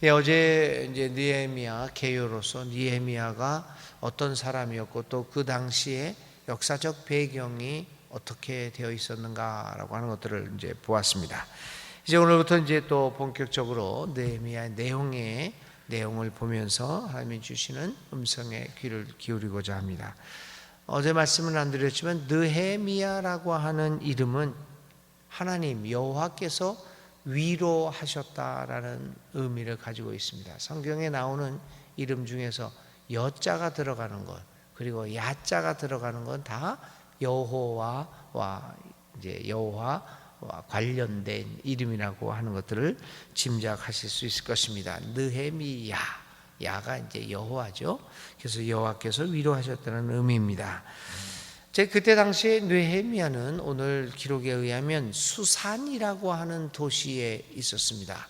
예, 어제 이제 느헤미야 개요로서 느헤미야가 어떤 사람이었고 또 그 당시에 역사적 배경이 어떻게 되어 있었는가라고 하는 것들을 이제 보았습니다. 이제 오늘부터 이제 또 본격적으로 느헤미야의 내용을 보면서 하나님이 주시는 음성에 귀를 기울이고자 합니다. 어제 말씀은 안 드렸지만 느헤미야라고 하는 이름은 하나님 여호와께서 위로하셨다라는 의미를 가지고 있습니다. 성경에 나오는 이름 중에서 여자가 들어가는 것 그리고 야자가 들어가는 건 다 여호와와 이제 여호와와 관련된 이름이라고 하는 것들을 짐작하실 수 있을 것입니다. 느헤미야, 야가 이제 여호와죠. 그래서 여호와께서 위로하셨다는 의미입니다. 그때 당시에 느헤미야는 오늘 기록에 의하면 수산이라고 하는 도시에 있었습니다.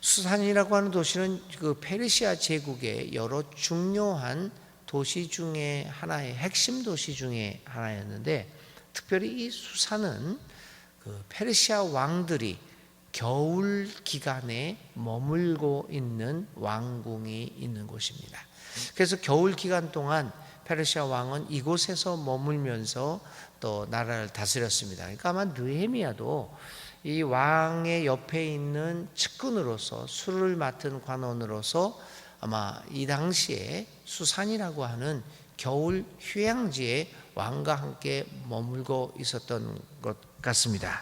수산이라고 하는 도시는 그 페르시아 제국의 여러 중요한 도시 중에 하나의 핵심 도시 중에 하나였는데, 특별히 이 수산은 그 페르시아 왕들이 겨울 기간에 머물고 있는 왕궁이 있는 곳입니다. 그래서 겨울 기간 동안 페르시아 왕은 이곳에서 머물면서 또 나라를 다스렸습니다. 그러니까 아마 느헤미야도 이 왕의 옆에 있는 측근으로서, 술을 맡은 관원으로서 아마 이 당시에 수산이라고 하는 겨울 휴양지에 왕과 함께 머물고 있었던 것 같습니다.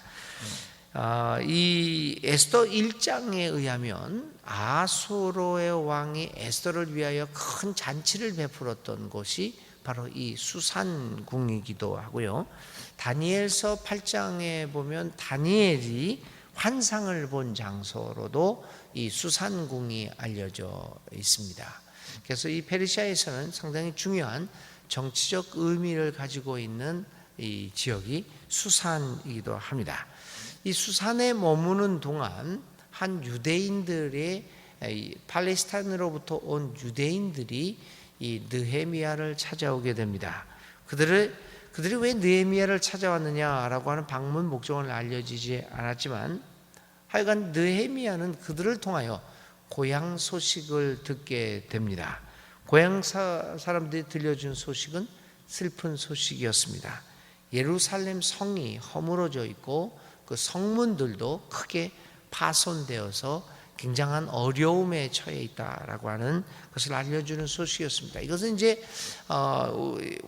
이 에스더 1장에 의하면 아수르의 왕이 에스더를 위하여 큰 잔치를 베풀었던 곳이 바로 이 수산궁이기도 하고요. 다니엘서 8장에 보면 다니엘이 환상을 본 장소로도 이 수산궁이 알려져 있습니다. 그래서 이 페르시아에서는 상당히 중요한 정치적 의미를 가지고 있는 이 지역이 수산이기도 합니다. 이 수산에 머무는 동안 한 유대인들의 팔레스타인으로부터 온 유대인들이 이 느헤미야를 찾아오게 됩니다. 그들이 왜 느헤미야를 찾아왔느냐라고 하는 방문 목적은 알려지지 않았지만 하여간 느헤미야는 그들을 통하여 고향 소식을 듣게 됩니다. 고향 사람들이 들려준 소식은 슬픈 소식이었습니다. 예루살렘 성이 허물어져 있고 그 성문들도 크게 파손되어서 굉장한 어려움에 처해 있다라고 하는 것을 알려주는 소식이었습니다. 이것은 이제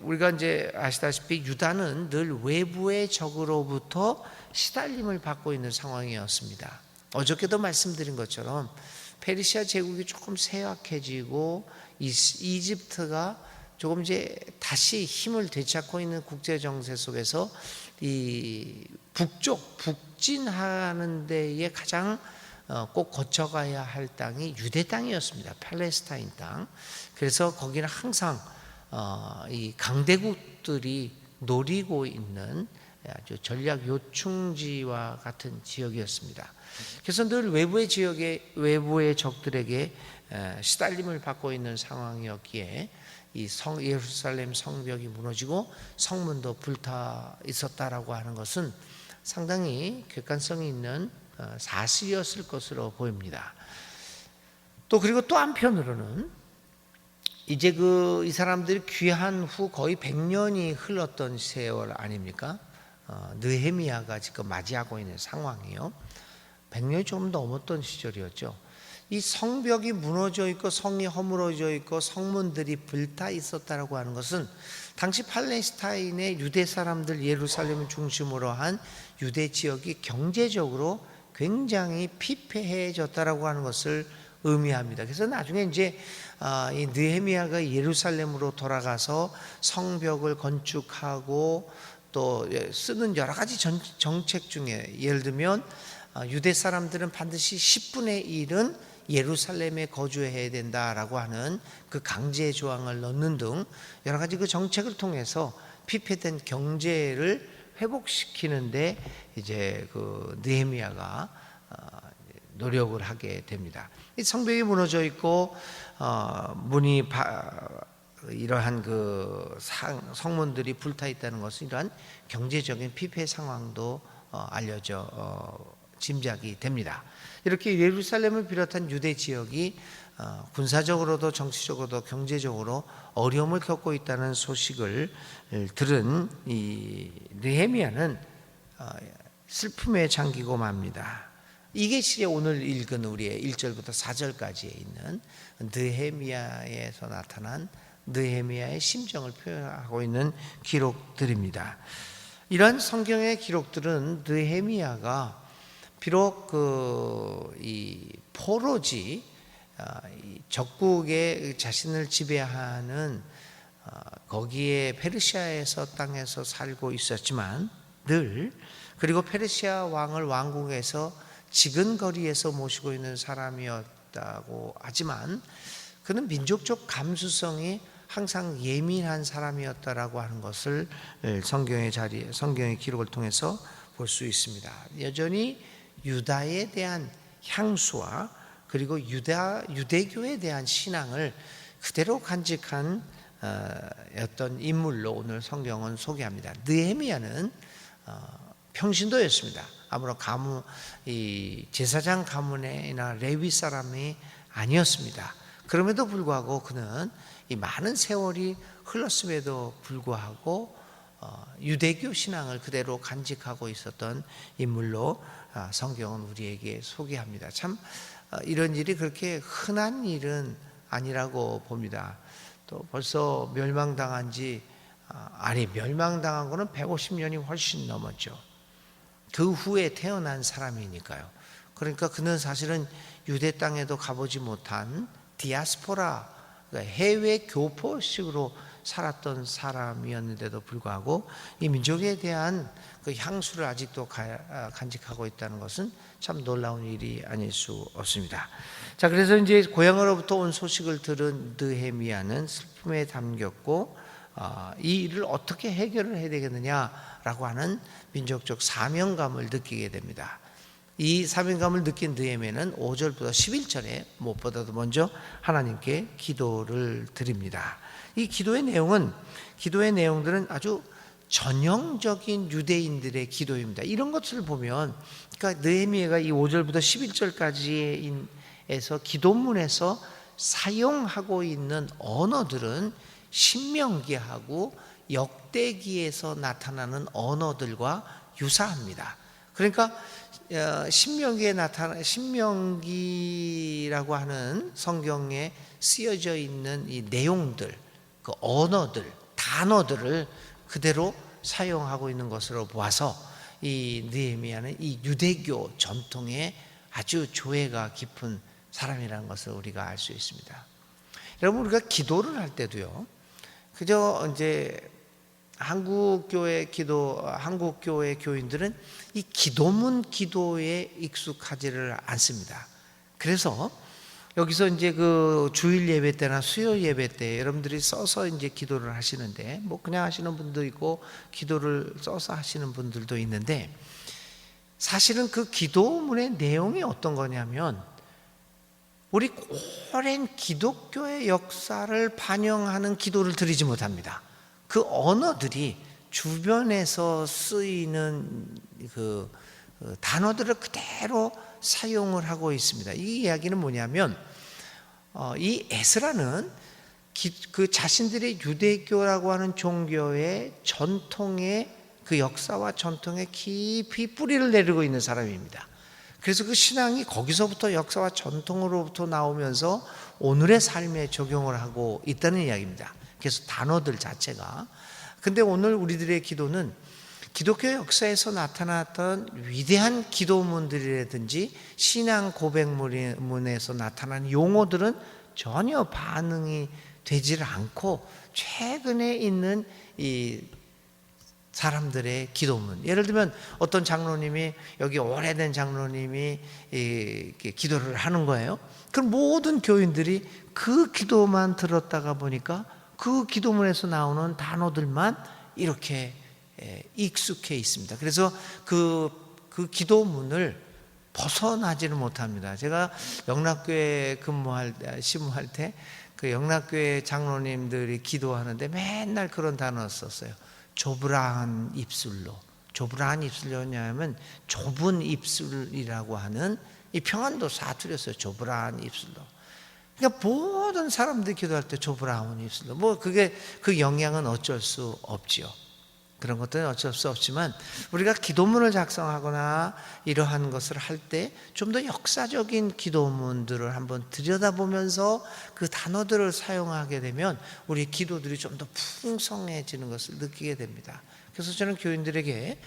우리가 이제 아시다시피 유다는 늘 외부의 적으로부터 시달림을 받고 있는 상황이었습니다. 어저께도 말씀드린 것처럼 페르시아 제국이 조금 쇠약해지고 이집트가 조금 이제 다시 힘을 되찾고 있는 국제 정세 속에서 이 북진하는 데에 가장 꼭 거쳐가야 할 땅이 유대 땅이었습니다. 팔레스타인 땅. 그래서 거기는 항상 이 강대국들이 노리고 있는 아주 전략 요충지와 같은 지역이었습니다. 그래서 늘 외부의 적들에게 시달림을 받고 있는 상황이었기에 이 예루살렘 성벽이 무너지고 성문도 불타 있었다라고 하는 것은 상당히 객관성이 있는 사실이었을 것으로 보입니다. 그리고 또 한편으로는 이제 이 사람들이 귀한 후 거의 100년이 흘렀던 세월 아닙니까? 느헤미야가 지금 맞이하고 있는 상황이에요. 100년이 좀 넘었던 시절이었죠. 이 성벽이 무너져 있고 성이 허물어져 있고 성문들이 불타 있었다라고 하는 것은 당시 팔레스타인의 유대 사람들, 예루살렘을 중심으로 한 유대 지역이 경제적으로 굉장히 피폐해졌다라고 하는 것을 의미합니다. 그래서 나중에 이제 이 느헤미야가 예루살렘으로 돌아가서 성벽을 건축하고 또 쓰는 여러 가지 정책 중에 예를 들면 유대 사람들은 반드시 10분의 1은 예루살렘에 거주해야 된다라고 하는 그 강제 조항을 넣는 등 여러 가지 그 정책을 통해서 피폐된 경제를 회복시키는데 이제 그 느헤미야가 노력을 하게 됩니다. 이 성벽이 무너져 있고 문이 이러한 그 성문들이 불타 있다는 것은 이러한 경제적인 피폐 상황도 알려져 짐작이 됩니다. 이렇게 예루살렘을 비롯한 유대 지역이 군사적으로도 정치적으로도 경제적으로 어려움을 겪고 있다는 소식을 들은 이 느헤미야는 슬픔에 잠기고 맙니다. 이게 실제 오늘 읽은 우리의 1절부터 4절까지에 있는 느헤미야에서 나타난 느헤미야의 심정을 표현하고 있는 기록들입니다. 이런 성경의 기록들은 느헤미야가 비록 이 포로지 적국에 자신을 지배하는 거기에 페르시아에서 땅에서 살고 있었지만 그리고 페르시아 왕을 왕궁에서 지근거리에서 모시고 있는 사람이었다고 하지만 그는 민족적 감수성이 항상 예민한 사람이었다라고 하는 것을 성경의 기록을 통해서 볼 수 있습니다. 여전히 유다에 대한 향수와 그리고 유대교에 대한 신앙을 그대로 간직한 어떤 인물로 오늘 성경은 소개합니다. 느헤미야는 평신도였습니다. 아무런 제사장 가문이나 레위 사람이 아니었습니다. 그럼에도 불구하고 그는 이 많은 세월이 흘렀음에도 불구하고 유대교 신앙을 그대로 간직하고 있었던 인물로 성경은 우리에게 소개합니다. 참 이런 일이 그렇게 흔한 일은 아니라고 봅니다. 또 벌써 멸망당한 거는 150년이 훨씬 넘었죠. 그 후에 태어난 사람이니까요. 그러니까 그는 사실은 유대 땅에도 가보지 못한 디아스포라, 그러니까 해외 교포식으로 살았던 사람이었는데도 불구하고 이 민족에 대한 그 향수를 아직도 간직하고 있다는 것은 참 놀라운 일이 아닐 수 없습니다. 자, 그래서 이제 고향으로부터 온 소식을 들은 느헤미야는 슬픔에 잠겼고 이 일을 어떻게 해결을 해야 되겠느냐라고 하는 민족적 사명감을 느끼게 됩니다. 이 사명감을 느낀 느헤미야는 5절부터 11절에 무엇보다도 먼저 하나님께 기도를 드립니다. 이 기도의 내용들은 아주 전형적인 유대인들의 기도입니다. 이런 것을 보면, 그러니까 느헤미야가 이 5절부터 11절까지에서 기도문에서 사용하고 있는 언어들은 신명기하고 역대기에서 나타나는 언어들과 유사합니다. 그러니까 신명기라고 하는 성경에 쓰여져 있는 이 내용들, 그 언어들, 단어들을 그대로 사용하고 있는 것으로 보아서 이 느헤미야는 이 유대교 전통에 아주 조예가 깊은 사람이라는 것을 우리가 알 수 있습니다. 여러분, 우리가 기도를 할 때도요, 그저 이제 한국 교회 교인들은 이 기도문 기도에 익숙하지를 않습니다. 그래서 여기서 이제 그 주일 예배 때나 수요 예배 때 여러분들이 써서 이제 기도를 하시는데, 뭐 그냥 하시는 분도 있고 기도를 써서 하시는 분들도 있는데, 사실은 그 기도문의 내용이 어떤 거냐면 우리 오랜 기독교의 역사를 반영하는 기도를 드리지 못합니다. 그 언어들이 주변에서 쓰이는 그 단어들을 그대로 사용을 하고 있습니다. 이 이야기는 뭐냐면 이 에스라는 그 자신들의 유대교라고 하는 종교의 전통의 그 역사와 전통에 깊이 뿌리를 내리고 있는 사람입니다. 그래서 그 신앙이 거기서부터 역사와 전통으로부터 나오면서 오늘의 삶에 적용을 하고 있다는 이야기입니다. 그래서 단어들 자체가. 근데 오늘 우리들의 기도는 기독교 역사에서 나타났던 위대한 기도문들이라든지 신앙 고백문에서 나타난 용어들은 전혀 반응이 되질 않고 최근에 있는 이 사람들의 기도문, 예를 들면 어떤 장로님이, 여기 오래된 장로님이 이렇게 기도를 하는 거예요. 그럼 모든 교인들이 그 기도만 들었다가 보니까 그 기도문에서 나오는 단어들만 이렇게 익숙해 있습니다. 그래서 그 기도문을 벗어나지는 못합니다. 제가 영락교회 심무할 때 그 영락교회 장로님들이 기도하는데 맨날 그런 단어 썼어요. 조브라한 입술로, 좁으란 입술로냐면 좁은 입술이라고 하는 이 평안도 사투리였어요. 좁으란 입술로. 그러니까 모든 사람들이 기도할 때 좁으란 입술로. 뭐 그게 그 영향은 어쩔 수 없지요. 그런 것들은 어쩔 수 없지만 우리가 기도문을 작성하거나 이러한 것을 할 때 좀 더 역사적인 기도문들을 한번 들여다보면서 그 단어들을 사용하게 되면 우리 기도들이 좀 더 풍성해지는 것을 느끼게 됩니다. 그래서 저는 교인들에게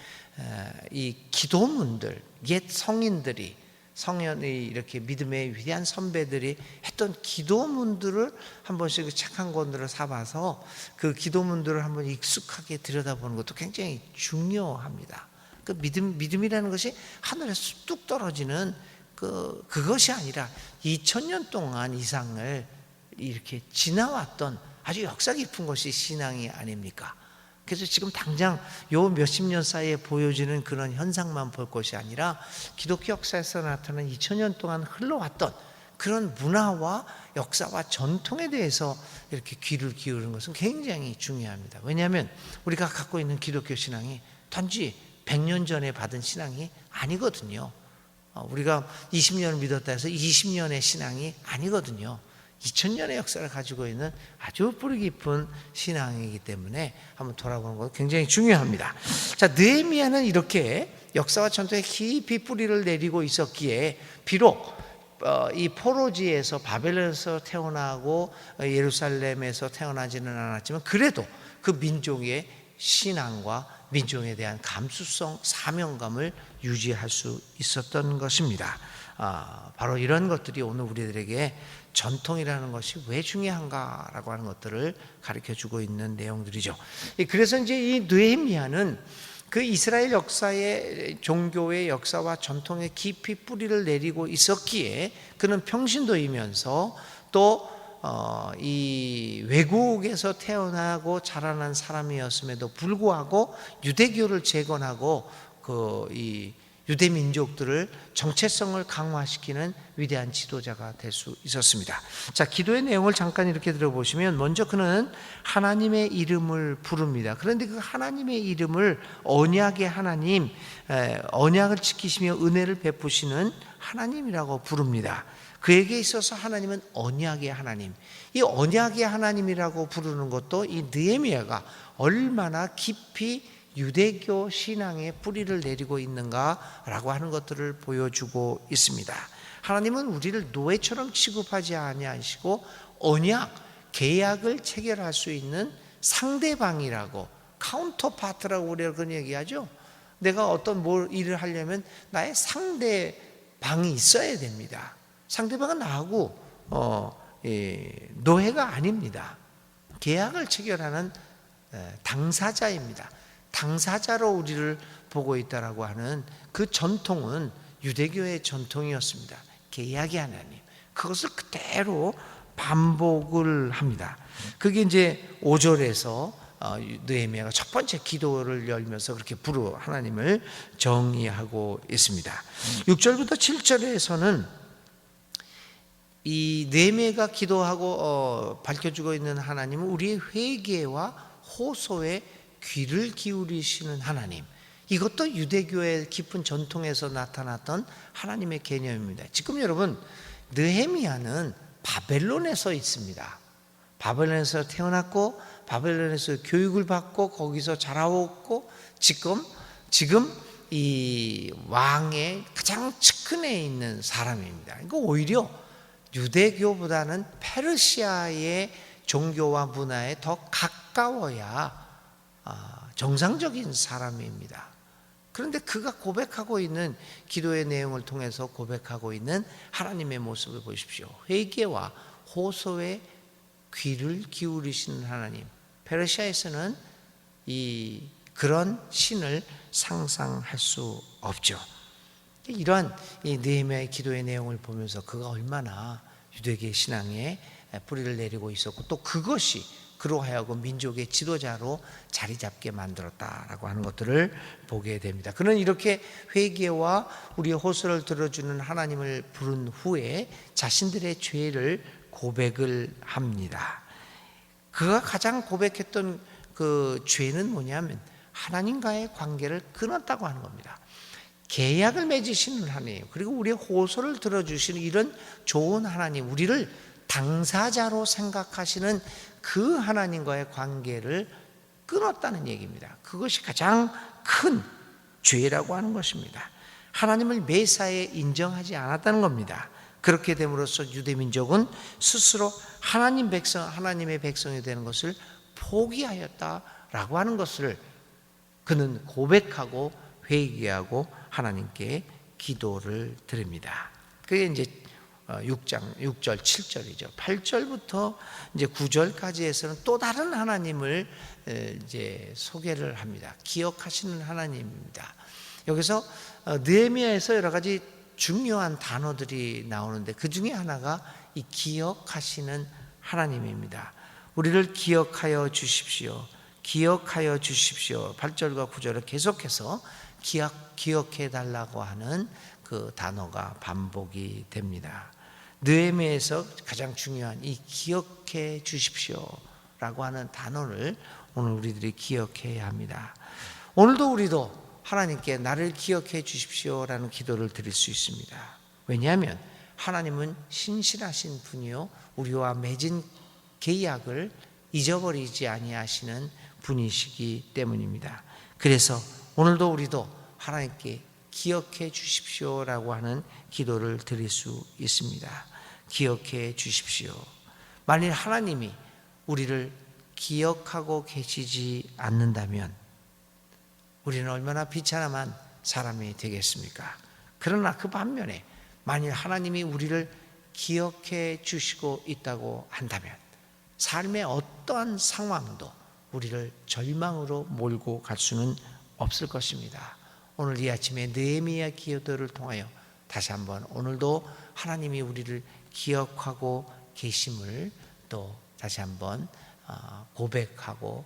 이 기도문들, 옛 성인들이 성현이 이렇게 믿음의 위대한 선배들이 했던 기도문들을 한 번씩 책 한 권들을 사봐서 그 기도문들을 한번 익숙하게 들여다보는 것도 굉장히 중요합니다. 그 믿음이라는 것이 하늘에서 뚝 떨어지는 그것이 아니라 2000년 동안 이상을 이렇게 지나왔던 아주 역사 깊은 것이 신앙이 아닙니까? 그래서 지금 당장 요 몇십 년 사이에 보여지는 그런 현상만 볼 것이 아니라 기독교 역사에서 나타난 2000년 동안 흘러왔던 그런 문화와 역사와 전통에 대해서 이렇게 귀를 기울이는 것은 굉장히 중요합니다. 왜냐하면 우리가 갖고 있는 기독교 신앙이 단지 100년 전에 받은 신앙이 아니거든요. 우리가 20년을 믿었다 해서 20년의 신앙이 아니거든요. 2000년의 역사를 가지고 있는 아주 뿌리 깊은 신앙이기 때문에 한번 돌아보는 것 굉장히 중요합니다. 자, 느헤미야는 이렇게 역사와 전통에 깊이 뿌리를 내리고 있었기에 비록 이 포로지에서 바벨론에서 태어나고 예루살렘에서 태어나지는 않았지만 그래도 그 민족의 신앙과 민족에 대한 감수성, 사명감을 유지할 수 있었던 것입니다. 바로 이런 것들이 오늘 우리들에게 전통이라는 것이 왜 중요한가라고 하는 것들을 가르쳐주고 있는 내용들이죠. 그래서 이제 이 느헤미야는 그 이스라엘 역사의 종교의 역사와 전통에 깊이 뿌리를 내리고 있었기에 그는 평신도이면서 또 이 외국에서 태어나고 자라난 사람이었음에도 불구하고 유대교를 재건하고 이 유대 민족들을 정체성을 강화시키는 위대한 지도자가 될 수 있었습니다. 자, 기도의 내용을 잠깐 이렇게 들어보시면 먼저 그는 하나님의 이름을 부릅니다. 그런데 그 하나님의 이름을 언약의 하나님, 언약을 지키시며 은혜를 베푸시는 하나님이라고 부릅니다. 그에게 있어서 하나님은 언약의 하나님. 이 언약의 하나님이라고 부르는 것도 이 느헤미야가 얼마나 깊이 유대교 신앙에 뿌리를 내리고 있는가라고 하는 것들을 보여주고 있습니다. 하나님은 우리를 노예처럼 취급하지 아니하시고 언약, 계약을 체결할 수 있는 상대방이라고, 카운터파트라고 우리가 그런 얘기하죠. 내가 어떤 일을 하려면 나의 상대방이 있어야 됩니다. 상대방은 나하고 노예가 아닙니다. 계약을 체결하는 당사자입니다. 당사자로 우리를 보고 있다라고 하는 그 전통은 유대교의 전통이었습니다. 계약의 하나님, 그것을 그대로 반복을 합니다. 그게 이제 5절에서 느헤미야가 첫 번째 기도를 열면서 그렇게 하나님을 정의하고 있습니다. 6절부터 7절에서는 이 느헤미야가 기도하고 밝혀주고 있는 하나님은 우리의 회개와 호소에 귀를 기울이시는 하나님, 이것도 유대교의 깊은 전통에서 나타났던 하나님의 개념입니다. 지금 여러분, 느헤미야는 바벨론에서 있습니다. 바벨론에서 태어났고 바벨론에서 교육을 받고 거기서 자라왔고 지금 이 왕의 가장 측근에 있는 사람입니다. 그러니까 오히려 유대교보다는 페르시아의 종교와 문화에 더 가까워야 정상적인 사람입니다. 그런데 그가 고백하고 있는 기도의 내용을 통해서 고백하고 있는 하나님의 모습을 보십시오. 회개와 호소에 귀를 기울이시는 하나님. 페르시아에서는 그런 신을 상상할 수 없죠. 이러한 이 느헤미야의 기도의 내용을 보면서 그가 얼마나 유대교의 신앙에 뿌리를 내리고 있었고 또 그것이 그로 하여금 민족의 지도자로 자리 잡게 만들었다라고 하는 것들을 보게 됩니다. 그는 이렇게 회개와 우리의 호소를 들어주는 하나님을 부른 후에 자신들의 죄를 고백을 합니다. 그가 가장 고백했던 그 죄는 뭐냐면 하나님과의 관계를 끊었다고 하는 겁니다. 계약을 맺으시는 하나님, 그리고 우리의 호소를 들어주시는 이런 좋은 하나님, 우리를 당사자로 생각하시는 그 하나님과의 관계를 끊었다는 얘기입니다. 그것이 가장 큰 죄라고 하는 것입니다. 하나님을 메사에 인정하지 않았다는 겁니다. 그렇게 됨으로써 유대민족은 스스로 하나님의 백성이 되는 것을 포기하였다라고 하는 것을 그는 고백하고 회개하고 하나님께 기도를 드립니다. 그게 이제 6절, 7절이죠. 8절부터 이제 9절까지에서는 또 다른 하나님을 이제 소개를 합니다. 기억하시는 하나님입니다. 여기서 느헤미야에서 여러 가지 중요한 단어들이 나오는데 그 중에 하나가 이 기억하시는 하나님입니다. 우리를 기억하여 주십시오. 기억하여 주십시오. 8절과 9절을 계속해서 기억해 달라고 하는 그 단어가 반복이 됩니다. 느헤미야에서 가장 중요한 이 기억해 주십시오라고 하는 단어를 오늘 우리들이 기억해야 합니다. 오늘도 우리도 하나님께 나를 기억해 주십시오라는 기도를 드릴 수 있습니다. 왜냐하면 하나님은 신실하신 분이요 우리와 맺은 계약을 잊어버리지 아니하시는 분이시기 때문입니다. 그래서 오늘도 우리도 하나님께 기억해 주십시오라고 하는 기도를 드릴 수 있습니다. 기억해 주십시오. 만일 하나님이 우리를 기억하고 계시지 않는다면 우리는 얼마나 비참한 사람이 되겠습니까? 그러나 그 반면에 만일 하나님이 우리를 기억해 주시고 있다고 한다면 삶의 어떠한 상황도 우리를 절망으로 몰고 갈 수는 없을 것입니다. 오늘 이 아침에 느헤미야 기도를 통하여 다시 한번 오늘도 하나님이 우리를 기억하고 계심을 또 다시 한번 고백하고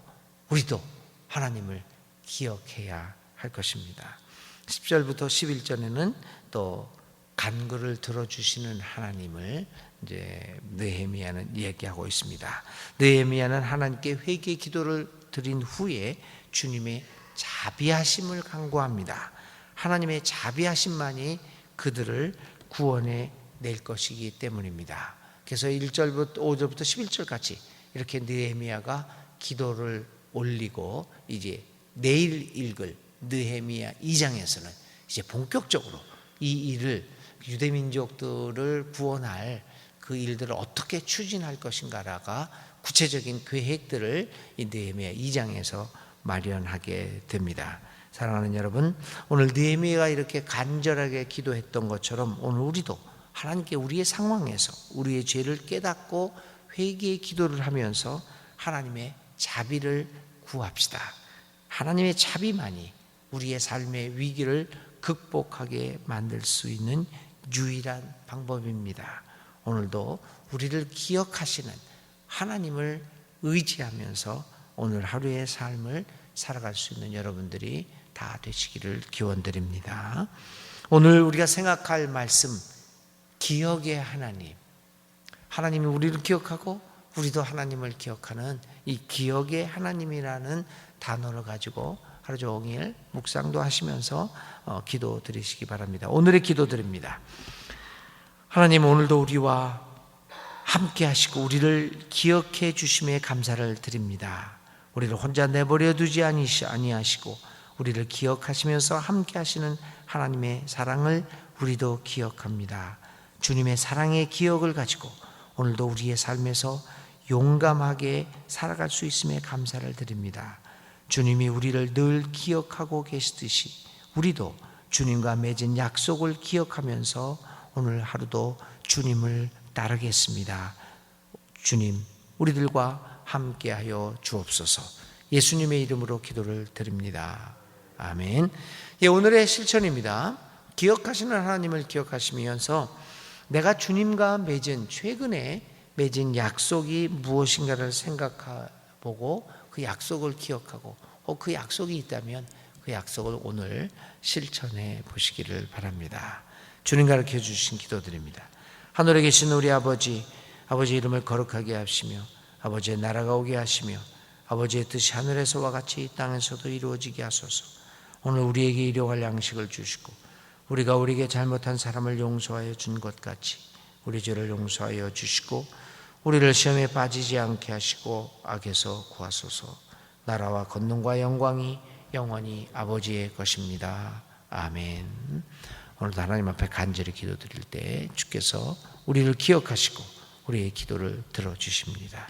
우리도 하나님을 기억해야 할 것입니다. 10절부터 11절에는 또 간구를 들어주시는 하나님을 이제 느헤미야는 얘기하고 있습니다. 느헤미야는 하나님께 회개 기도를 드린 후에 주님의 자비하심을 간구합니다. 하나님의 자비하심만이 그들을 구원해 낼 것이기 때문입니다. 그래서 1절부터 5절부터 11절까지 이렇게 느헤미야가 기도를 올리고 이제 내일 읽을 느헤미야 2장에서는 이제 본격적으로 이 일을 유대민족들을 구원할 그 일들을 어떻게 추진할 것인가라가 구체적인 계획들을 이 느헤미야 2장에서 마련하게 됩니다. 사랑하는 여러분, 오늘 느헤미야가 이렇게 간절하게 기도했던 것처럼 오늘 우리도 하나님께 우리의 상황에서 우리의 죄를 깨닫고 회개의 기도를 하면서 하나님의 자비를 구합시다. 하나님의 자비만이 우리의 삶의 위기를 극복하게 만들 수 있는 유일한 방법입니다. 오늘도 우리를 기억하시는 하나님을 의지하면서 오늘 하루의 삶을 살아갈 수 있는 여러분들이 다 되시기를 기원드립니다. 오늘 우리가 생각할 말씀, 기억의 하나님. 하나님이 우리를 기억하고 우리도 하나님을 기억하는 이 기억의 하나님이라는 단어를 가지고 하루 종일 묵상도 하시면서 기도 드리시기 바랍니다. 오늘의 기도 드립니다. 하나님, 오늘도 우리와 함께 하시고 우리를 기억해 주심에 감사를 드립니다. 우리를 혼자 내버려 두지 아니하시고 우리를 기억하시면서 함께 하시는 하나님의 사랑을 우리도 기억합니다. 주님의 사랑의 기억을 가지고 오늘도 우리의 삶에서 용감하게 살아갈 수 있음에 감사를 드립니다. 주님이 우리를 늘 기억하고 계시듯이 우리도 주님과 맺은 약속을 기억하면서 오늘 하루도 주님을 따르겠습니다. 주님, 우리들과 함께하여 주옵소서. 예수님의 이름으로 기도를 드립니다. 아멘. 오늘의 실천입니다. 기억하시는 하나님을 기억하시면서 내가 주님과 최근에 맺은 약속이 무엇인가를 생각해보고 그 약속을 기억하고 그 약속이 있다면 그 약속을 오늘 실천해 보시기를 바랍니다. 주님 가르쳐 주신 기도드립니다. 하늘에 계신 우리 아버지 이름을 거룩하게 하시며 아버지의 나라가 오게 하시며 아버지의 뜻이 하늘에서와 같이 이 땅에서도 이루어지게 하소서. 오늘 우리에게 일용할 양식을 주시고 우리가 우리에게 잘못한 사람을 용서하여 준 것 같이 우리 죄를 용서하여 주시고 우리를 시험에 빠지지 않게 하시고 악에서 구하소서. 나라와 권능과 영광이 영원히 아버지의 것입니다. 아멘. 오늘도 하나님 앞에 간절히 기도드릴 때 주께서 우리를 기억하시고 우리의 기도를 들어주십니다.